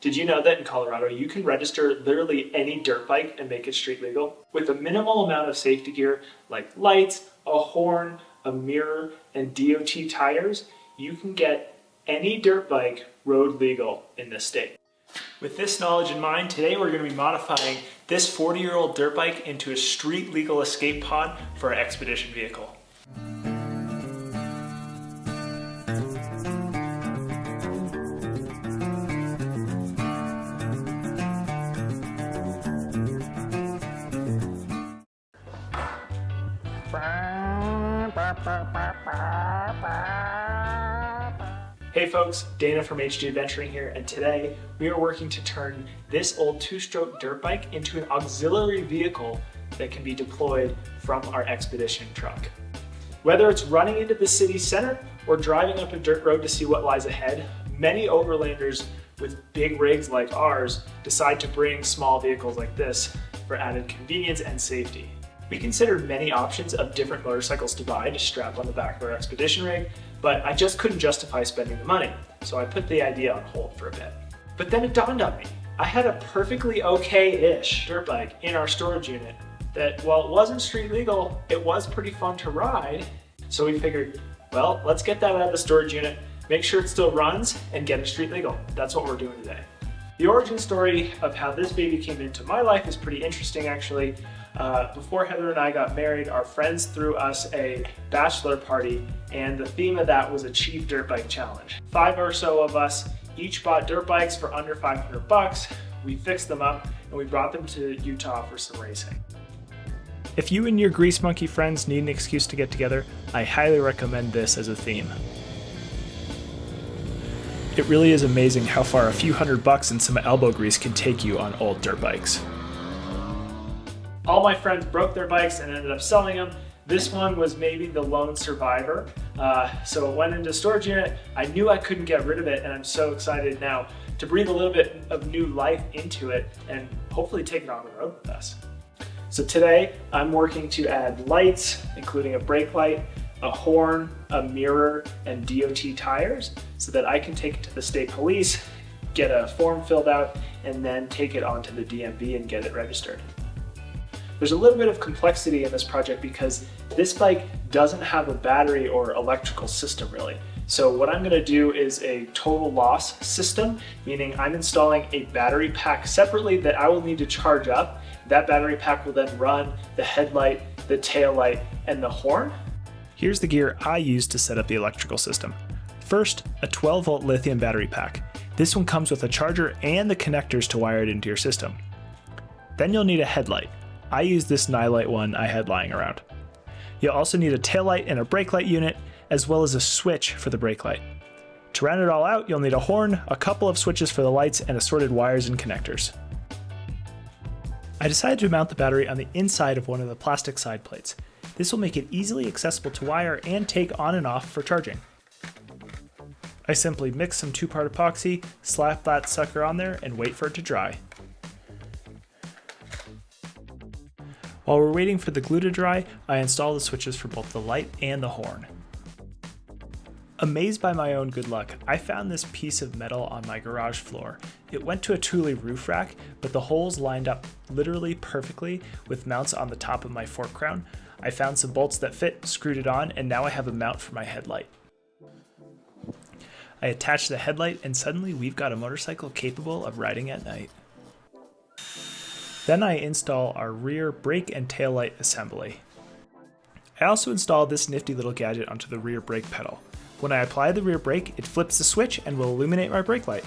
Did you know that in Colorado you can register literally any dirt bike and make it street legal? With a minimal amount of safety gear like lights, a horn, a mirror, and DOT tires, you can get any dirt bike road legal in this state. With this knowledge in mind, today we're going to be modifying this 40-year-old dirt bike into a street legal escape pod for our expedition vehicle. Hey folks, Dana from HD.Adventuring here, and today we are working to turn this old two-stroke dirt bike into an auxiliary vehicle that can be deployed from our expedition truck. Whether it's running into the city center or driving up a dirt road to see what lies ahead, many overlanders with big rigs like ours decide to bring small vehicles like this for added convenience and safety. We considered many options of different motorcycles to buy to strap on the back of our expedition rig, but I just couldn't justify spending the money, so I put the idea on hold for a bit. But then it dawned on me, I had a perfectly okay-ish dirt bike in our storage unit that, while it wasn't street legal, it was pretty fun to ride. So we figured, well, let's get that out of the storage unit, make sure it still runs, and get it street legal. That's what we're doing today. The origin story of how this baby came into my life is pretty interesting, actually. Before Heather and I got married, our friends threw us a bachelor party, and the theme of that was a cheap dirt bike challenge. 5 or so of us each bought dirt bikes for under $500. We fixed them up and we brought them to Utah for some racing. If you and your grease monkey friends need an excuse to get together, I highly recommend this as a theme. It really is amazing how far a few $100 and some elbow grease can take you on old dirt bikes. All my friends broke their bikes and ended up selling them. This one was maybe the lone survivor. So it went into storage unit. I knew I couldn't get rid of it, and I'm so excited now to breathe a little bit of new life into it and hopefully take it on the road with us. So today I'm working to add lights, including a brake light, a horn, a mirror, and DOT tires so that I can take it to the state police, get a form filled out, and then take it onto the DMV and get it registered. There's a little bit of complexity in this project because this bike doesn't have a battery or electrical system really. So what I'm gonna do is a total loss system, meaning I'm installing a battery pack separately that I will need to charge up. That battery pack will then run the headlight, the tail light, and the horn. Here's the gear I use to set up the electrical system. First, a 12-volt lithium battery pack. This one comes with a charger and the connectors to wire it into your system. Then you'll need a headlight. I use this Nylite one I had lying around. You'll also need a taillight and a brake light unit, as well as a switch for the brake light. To round it all out, you'll need a horn, a couple of switches for the lights, and assorted wires and connectors. I decided to mount the battery on the inside of one of the plastic side plates. This will make it easily accessible to wire and take on and off for charging. I simply mix some 2-part epoxy, slap that sucker on there, and wait for it to dry. While we're waiting for the glue to dry, I install the switches for both the light and the horn. Amazed by my own good luck, I found this piece of metal on my garage floor. It went to a Thule roof rack, but the holes lined up literally perfectly with mounts on the top of my fork crown. I found some bolts that fit, screwed it on, and now I have a mount for my headlight. I attach the headlight, and suddenly we've got a motorcycle capable of riding at night. Then I install our rear brake and tail light assembly. I also install this nifty little gadget onto the rear brake pedal. When I apply the rear brake, it flips the switch and will illuminate my brake light.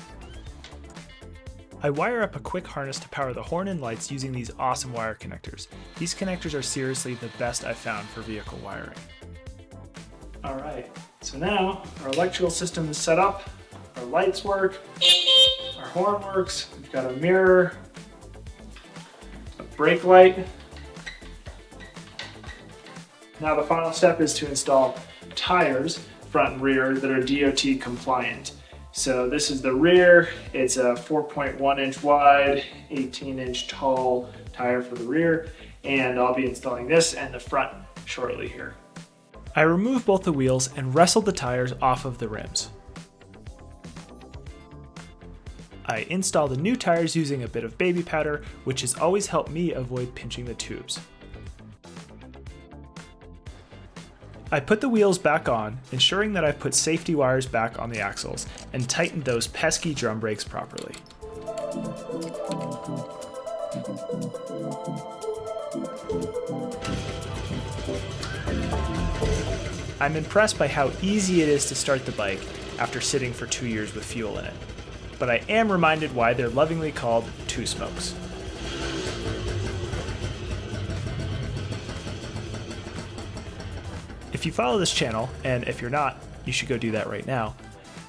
I wire up a quick harness to power the horn and lights using these awesome wire connectors. These connectors are seriously the best I've found for vehicle wiring. Alright, so now our electrical system is set up, our lights work, our horn works, we've got a mirror, brake light. Now the final step is to install tires, front and rear, that are DOT compliant. So this is the rear. It's a 4.1 inch wide, 18 inch tall tire for the rear, and I'll be installing this and the front shortly here. I remove both the wheels and wrestle the tires off of the rims. I install the new tires using a bit of baby powder, which has always helped me avoid pinching the tubes. I put the wheels back on, ensuring that I've put safety wires back on the axles, and tightened those pesky drum brakes properly. I'm impressed by how easy it is to start the bike after sitting for 2 years with fuel in it, but I am reminded why they're lovingly called Two Smokes. If you follow this channel, and if you're not, you should go do that right now,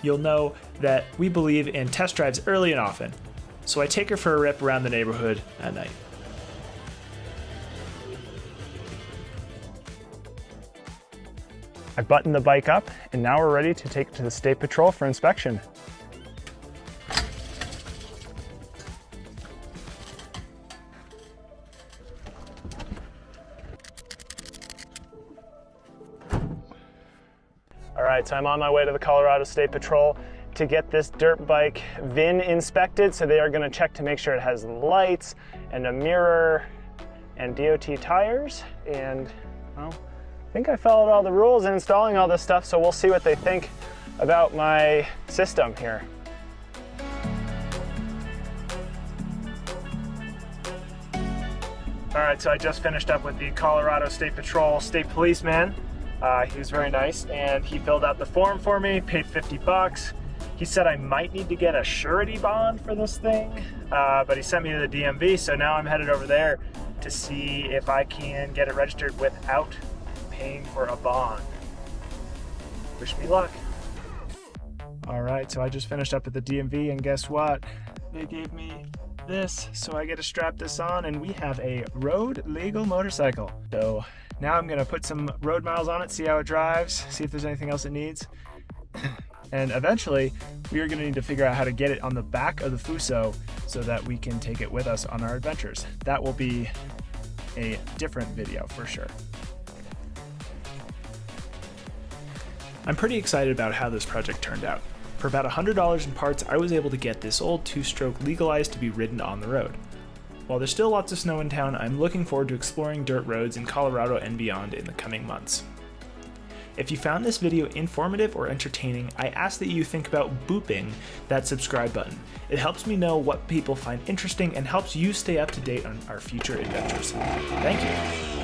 you'll know that we believe in test drives early and often, so I take her for a rip around the neighborhood at night. I buttoned the bike up, and now we're ready to take it to the State Patrol for inspection. All right, so I'm on my way to the Colorado State Patrol to get this dirt bike VIN inspected. So they are gonna check to make sure it has lights and a mirror and DOT tires. And well, I think I followed all the rules in installing all this stuff, so we'll see what they think about my system here. All right, so I just finished up with the Colorado State Patrol State Policeman. He was very nice, and he filled out the form for me, paid 50 bucks. He said I might need to get a surety bond for this thing, but he sent me to the DMV, so now I'm headed over there to see if I can get it registered without paying for a bond. Wish me luck. All right, so I just finished up at the DMV, and guess what? They gave me this, so I get to strap this on, and we have a road legal motorcycle. So now I'm gonna put some road miles on it, see how it drives, see if there's anything else it needs. And eventually, we are gonna need to figure out how to get it on the back of the Fuso so that we can take it with us on our adventures. That will be a different video for sure. I'm pretty excited about how this project turned out. For about $100 in parts, I was able to get this old two-stroke legalized to be ridden on the road. While there's still lots of snow in town, I'm looking forward to exploring dirt roads in Colorado and beyond in the coming months. If you found this video informative or entertaining, I ask that you think about booping that subscribe button. It helps me know what people find interesting and helps you stay up to date on our future adventures. Thank you.